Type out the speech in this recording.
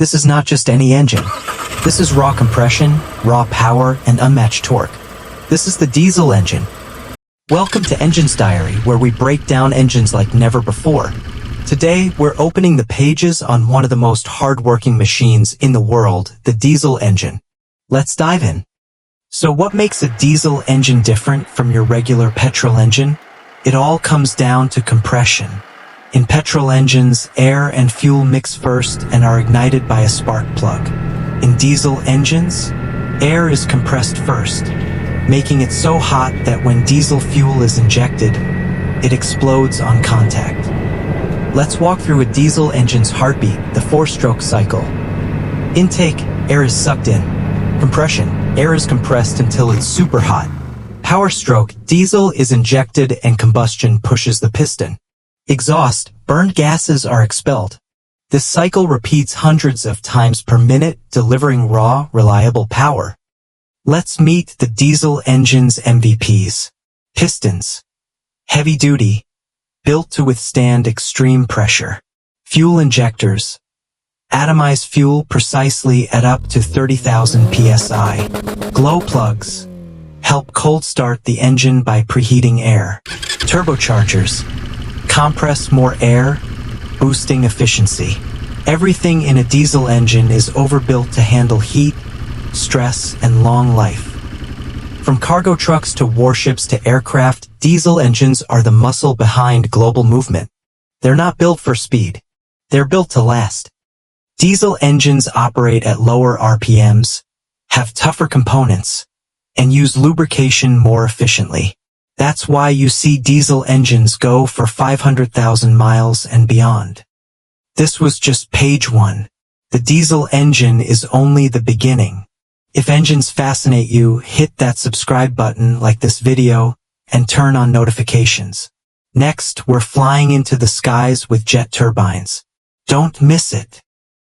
This is not just any engine. This is raw compression, raw power, and unmatched torque. This is the diesel engine. Welcome to Engines Diary, where we break down engines like never before. Today, we're opening the pages on one of the most hard-working machines in the world, the diesel engine. Let's dive in. So what makes a diesel engine different from your regular petrol engine? It all comes down to compression. In petrol engines, air and fuel mix first and are ignited by a spark plug. In diesel engines, air is compressed first, making it so hot that when diesel fuel is injected, it explodes on contact. Let's walk through a diesel engine's heartbeat, the four-stroke cycle. Intake, air is sucked in. Compression, air is compressed until it's super hot. Power stroke, diesel is injected and combustion pushes the piston. Exhaust, burned gases are expelled. This cycle repeats hundreds of times per minute, delivering raw, reliable power. Let's meet the diesel engine's MVPs. Pistons. Heavy duty. Built to withstand extreme pressure. Fuel injectors. Atomize fuel precisely at up to 30,000 psi. Glow plugs. Help cold start the engine by preheating air. Turbochargers. Compress more air, boosting efficiency. Everything in a diesel engine is overbuilt to handle heat, stress, and long life. From cargo trucks to warships to aircraft, diesel engines are the muscle behind global movement. They're not built for speed. They're built to last. Diesel engines operate at lower RPMs, have tougher components, and use lubrication more efficiently. That's why you see diesel engines go for 500,000 miles and beyond. This was just page 1. The diesel engine is only the beginning. If engines fascinate you, hit that subscribe button like this video and turn on notifications. Next, we're flying into the skies with jet turbines. Don't miss it.